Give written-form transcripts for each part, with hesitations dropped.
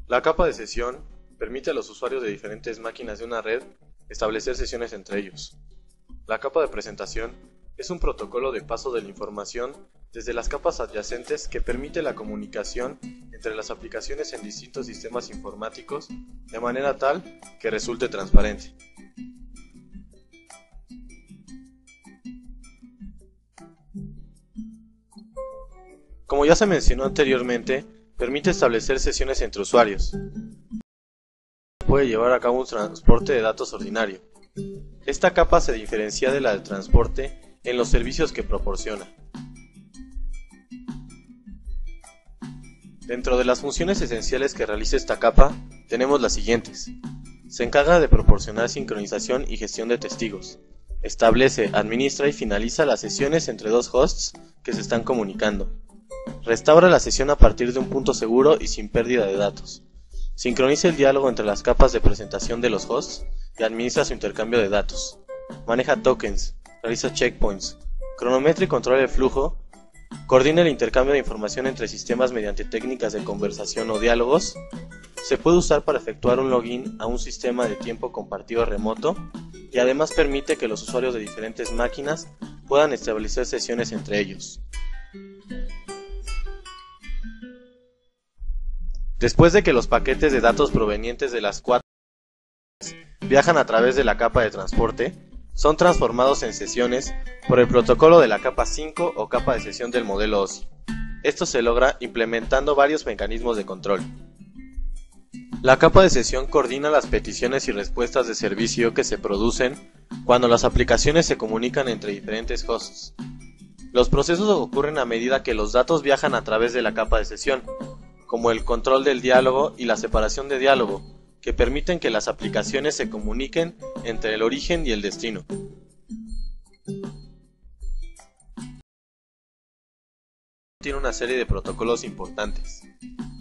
La capa de sesión permite a los usuarios de diferentes máquinas de una red establecer sesiones entre ellos. La capa de presentación es un protocolo de paso de la información desde las capas adyacentes que permite la comunicación entre las aplicaciones en distintos sistemas informáticos de manera tal que resulte transparente. Como ya se mencionó anteriormente, permite establecer sesiones entre usuarios. Puede llevar a cabo un transporte de datos ordinario. Esta capa se diferencia de la del transporte en los servicios que proporciona. Dentro de las funciones esenciales que realiza esta capa, tenemos las siguientes. Se encarga de proporcionar sincronización y gestión de testigos. Establece, administra y finaliza las sesiones entre dos hosts que se están comunicando. Restaura la sesión a partir de un punto seguro y sin pérdida de datos. Sincroniza el diálogo entre las capas de presentación de los hosts y administra su intercambio de datos. Maneja tokens, realiza checkpoints, cronometra y controla el flujo. Coordina el intercambio de información entre sistemas mediante técnicas de conversación o diálogos. Se puede usar para efectuar un login a un sistema de tiempo compartido remoto y además permite que los usuarios de diferentes máquinas puedan establecer sesiones entre ellos. Después de que los paquetes de datos provenientes de las cuatro viajan a través de la capa de transporte, son transformados en sesiones por el protocolo de la capa 5 o capa de sesión del modelo OSI. Esto se logra implementando varios mecanismos de control. La capa de sesión coordina las peticiones y respuestas de servicio que se producen cuando las aplicaciones se comunican entre diferentes hosts. Los procesos ocurren a medida que los datos viajan a través de la capa de sesión, como el control del diálogo y la separación de diálogo, que permiten que las aplicaciones se comuniquen entre el origen y el destino. Tiene una serie de protocolos importantes.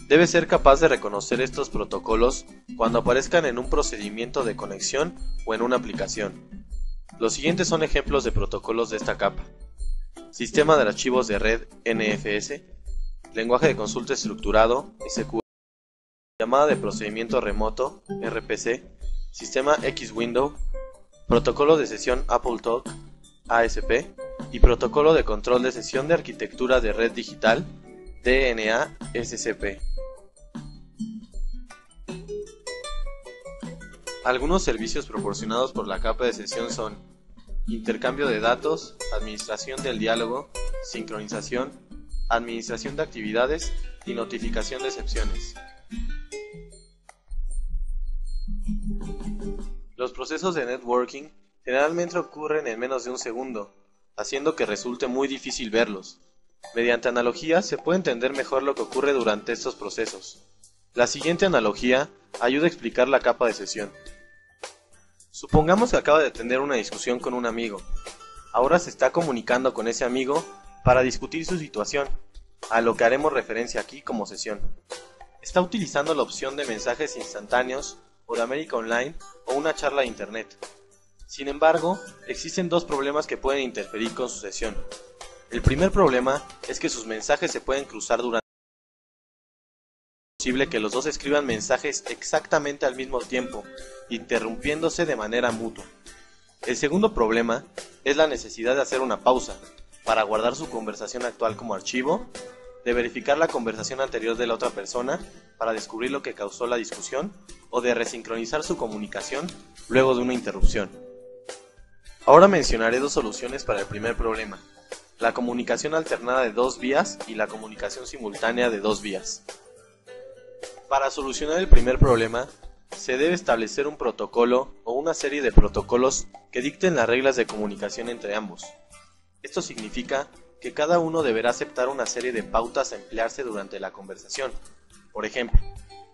Debe ser capaz de reconocer estos protocolos cuando aparezcan en un procedimiento de conexión o en una aplicación. Los siguientes son ejemplos de protocolos de esta capa: Sistema de archivos de red NFS, Lenguaje de consulta estructurado SQL, Llamada de procedimiento remoto RPC, Sistema X-Window, Protocolo de sesión AppleTalk ASP y Protocolo de control de sesión de arquitectura de red digital DNA-SCP. Algunos servicios proporcionados por la capa de sesión son intercambio de datos, administración del diálogo, sincronización, administración de actividades y notificación de excepciones. Los procesos de networking generalmente ocurren en menos de un segundo, haciendo que resulte muy difícil verlos. Mediante analogías se puede entender mejor lo que ocurre durante estos procesos. La siguiente analogía ayuda a explicar la capa de sesión. Supongamos que acaba de tener una discusión con un amigo. Ahora se está comunicando con ese amigo para discutir su situación, a lo que haremos referencia aquí como sesión. Está utilizando la opción de mensajes instantáneos o de América Online o una charla de internet. Sin embargo, existen dos problemas que pueden interferir con su sesión. El primer problema es que sus mensajes se pueden cruzar durante. Es posible que los dos escriban mensajes exactamente al mismo tiempo, interrumpiéndose de manera mutua. El segundo problema es la necesidad de hacer una pausa para guardar su conversación actual como archivo, de verificar la conversación anterior de la otra persona para descubrir lo que causó la discusión o de resincronizar su comunicación luego de una interrupción. Ahora mencionaré dos soluciones para el primer problema: la comunicación alternada de dos vías y la comunicación simultánea de dos vías. Para solucionar el primer problema, se debe establecer un protocolo o una serie de protocolos que dicten las reglas de comunicación entre ambos. Esto significa que cada uno deberá aceptar una serie de pautas a emplearse durante la conversación. Por ejemplo,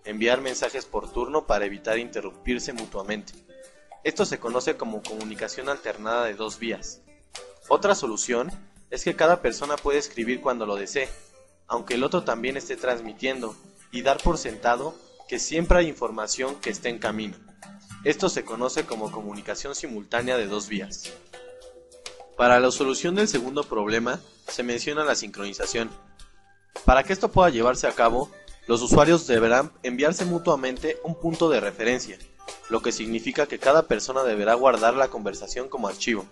enviar mensajes por turno para evitar interrumpirse mutuamente. Esto se conoce como comunicación alternada de dos vías. Otra solución es que cada persona puede escribir cuando lo desee, aunque el otro también esté transmitiendo, y dar por sentado que siempre hay información que esté en camino. Esto se conoce como comunicación simultánea de dos vías. Para la solución del segundo problema, se menciona la sincronización. Para que esto pueda llevarse a cabo, Los usuarios deberán enviarse mutuamente un punto de referencia, lo que significa que cada persona deberá guardar la conversación como archivo.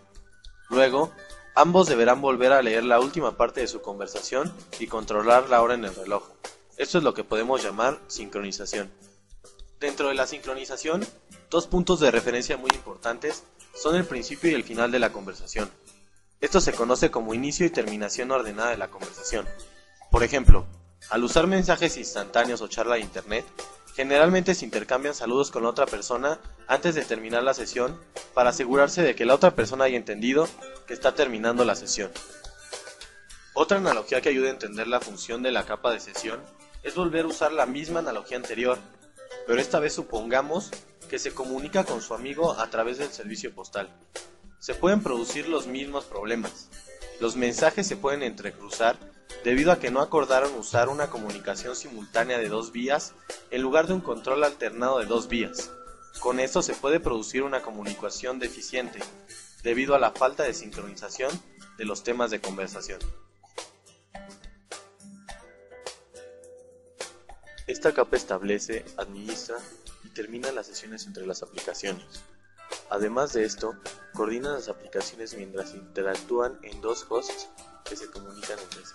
Luego, ambos deberán volver a leer la última parte de su conversación y controlar la hora en el reloj. Esto es lo que podemos llamar sincronización. Dentro de la sincronización, dos puntos de referencia muy importantes son el principio y el final de la conversación. Esto se conoce como inicio y terminación ordenada de la conversación. Por ejemplo, al usar mensajes instantáneos o charla de internet, generalmente se intercambian saludos con la otra persona antes de terminar la sesión para asegurarse de que la otra persona haya entendido que está terminando la sesión. Otra analogía que ayuda a entender la función de la capa de sesión es volver a usar la misma analogía anterior, pero esta vez supongamos que se comunica con su amigo a través del servicio postal. Se pueden producir los mismos problemas. Los mensajes se pueden entrecruzar debido a que no acordaron usar una comunicación simultánea de dos vías en lugar de un control alternado de dos vías. Con esto se puede producir una comunicación deficiente, debido a la falta de sincronización de los temas de conversación. Esta capa establece, administra y termina las sesiones entre las aplicaciones. Además de esto, coordina las aplicaciones mientras interactúan en dos hosts que se comunican entre sí.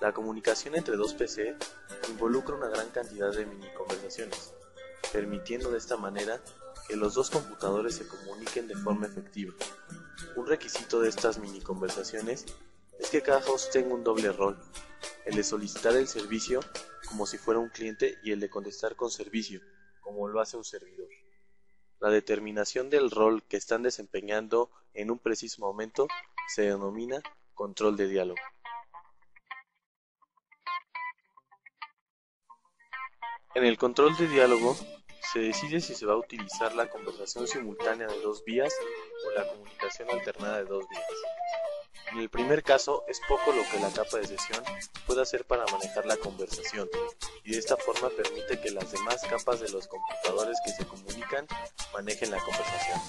La comunicación entre dos PC involucra una gran cantidad de mini conversaciones, permitiendo de esta manera que los dos computadores se comuniquen de forma efectiva. Un requisito de estas mini conversaciones es que cada host tenga un doble rol, el de solicitar el servicio como si fuera un cliente y el de contestar con servicio, como lo hace un servidor. La determinación del rol que están desempeñando en un preciso momento se denomina control de diálogo. En el control de diálogo se decide si se va a utilizar la conversación simultánea de dos vías o la comunicación alternada de dos vías. En el primer caso, es poco lo que la capa de sesión puede hacer para manejar la conversación, y de esta forma permite que las demás capas de los computadores que se comunican manejen la conversación.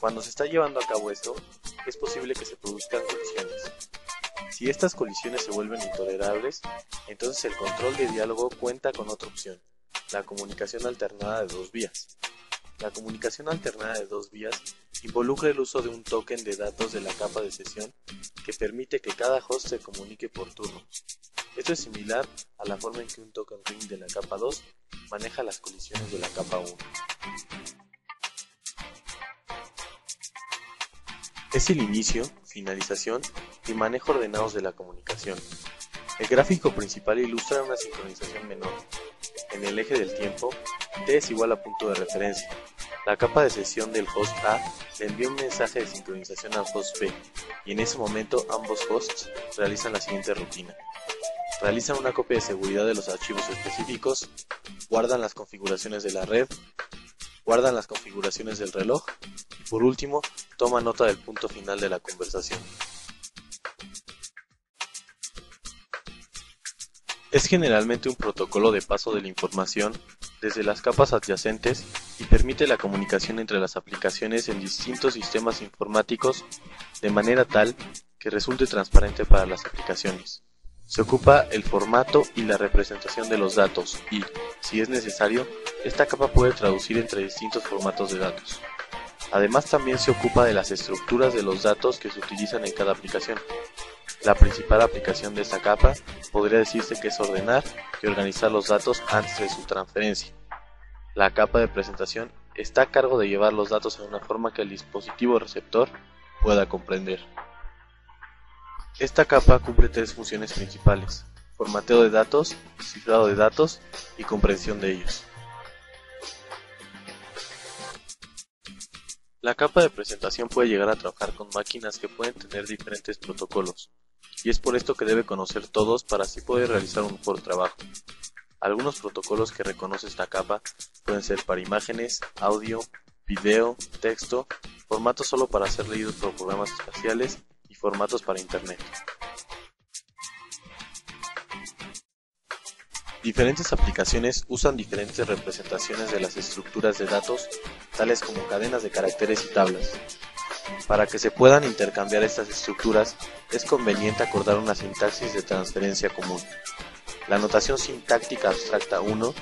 Cuando se está llevando a cabo esto, es posible que se produzcan colisiones. Si estas colisiones se vuelven intolerables, entonces el control de diálogo cuenta con otra opción, la comunicación alternada de dos vías. La comunicación alternada de dos vías involucra el uso de un token de datos de la capa de sesión que permite que cada host se comunique por turno. Esto es similar a la forma en que un token ring de la capa 2 maneja las colisiones de la capa 1. Es el inicio, finalización y manejo ordenados de la comunicación. El gráfico principal ilustra una sincronización menor. En el eje del tiempo, t es igual a punto de referencia. La capa de sesión del host A le envía un mensaje de sincronización al host B, y en ese momento ambos hosts realizan la siguiente rutina. Realizan una copia de seguridad de los archivos específicos, guardan las configuraciones de la red, guardan las configuraciones del reloj, y por último, toman nota del punto final de la conversación. Es generalmente un protocolo de paso de la información desde las capas adyacentes y permite la comunicación entre las aplicaciones en distintos sistemas informáticos de manera tal que resulte transparente para las aplicaciones. Se ocupa el formato y la representación de los datos y, si es necesario, esta capa puede traducir entre distintos formatos de datos. Además, también se ocupa de las estructuras de los datos que se utilizan en cada aplicación. La principal aplicación de esta capa podría decirse que es ordenar y organizar los datos antes de su transferencia. La capa de presentación está a cargo de llevar los datos en una forma que el dispositivo receptor pueda comprender. Esta capa cumple tres funciones principales: formateo de datos, cifrado de datos y comprensión de ellos. La capa de presentación puede llegar a trabajar con máquinas que pueden tener diferentes protocolos, y es por esto que debe conocer todos para así poder realizar un mejor trabajo. Algunos protocolos que reconoce esta capa pueden ser para imágenes, audio, video, texto, formatos solo para ser leídos por programas espaciales y formatos para internet. Diferentes aplicaciones usan diferentes representaciones de las estructuras de datos, tales como cadenas de caracteres y tablas. Para que se puedan intercambiar estas estructuras, es conveniente acordar una sintaxis de transferencia común. La notación sintáctica abstracta 1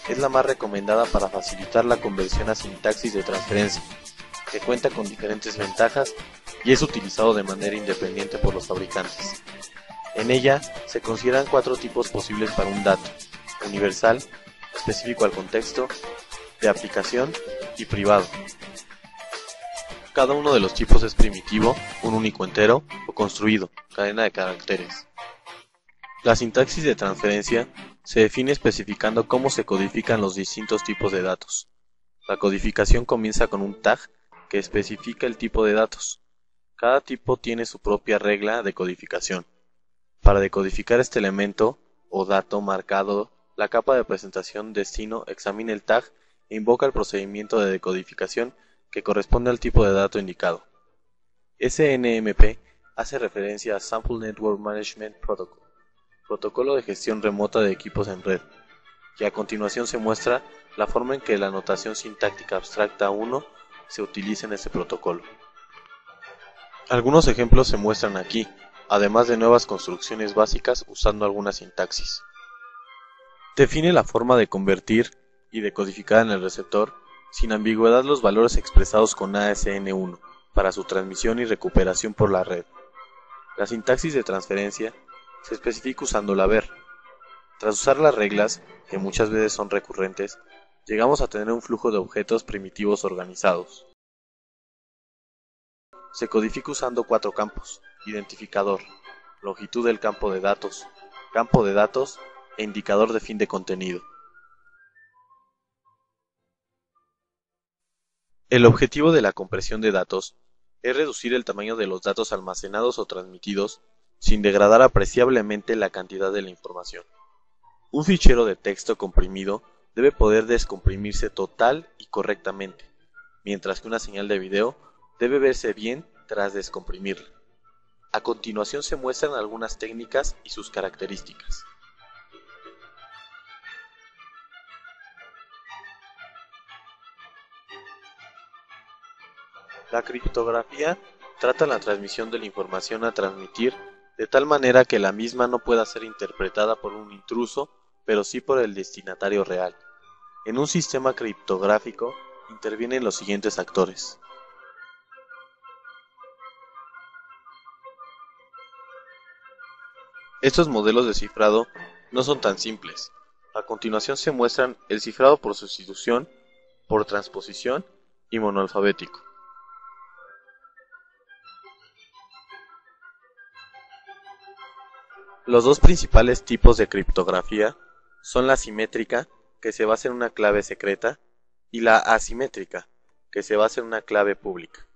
es la más recomendada para facilitar la conversión a sintaxis de transferencia, que cuenta con diferentes ventajas y es utilizado de manera independiente por los fabricantes. En ella se consideran 4 tipos posibles para un dato: universal, específico al contexto, de aplicación y privado. Cada uno de los tipos es primitivo, un único entero, o construido, cadena de caracteres. La sintaxis de transferencia se define especificando cómo se codifican los distintos tipos de datos. La codificación comienza con un tag que especifica el tipo de datos. Cada tipo tiene su propia regla de codificación. Para decodificar este elemento o dato marcado, la capa de presentación destino examina el tag e invoca el procedimiento de decodificación que corresponde al tipo de dato indicado. SNMP hace referencia a Sample Network Management Protocol, protocolo de gestión remota de equipos en red, y a continuación se muestra la forma en que la notación sintáctica abstracta 1 se utiliza en este protocolo. Algunos ejemplos se muestran aquí, además de nuevas construcciones básicas usando alguna sintaxis. Define la forma de convertir y decodificar en el receptor sin ambigüedad los valores expresados con ASN1 para su transmisión y recuperación por la red. La sintaxis de transferencia se especifica usando la ver. Tras usar las reglas, que muchas veces son recurrentes, llegamos a tener un flujo de objetos primitivos organizados. Se codifica usando 4 campos: identificador, longitud del campo de datos e indicador de fin de contenido. El objetivo de la compresión de datos es reducir el tamaño de los datos almacenados o transmitidos sin degradar apreciablemente la cantidad de la información. Un fichero de texto comprimido debe poder descomprimirse total y correctamente, mientras que una señal de video debe verse bien tras descomprimirla. A continuación se muestran algunas técnicas y sus características. La criptografía trata la transmisión de la información a transmitir de tal manera que la misma no pueda ser interpretada por un intruso, pero sí por el destinatario real. En un sistema criptográfico intervienen los siguientes actores. Estos modelos de cifrado no son tan simples. A continuación se muestran el cifrado por sustitución, por transposición y monoalfabético. Los dos principales tipos de criptografía son la simétrica, que se basa en una clave secreta, y la asimétrica, que se basa en una clave pública.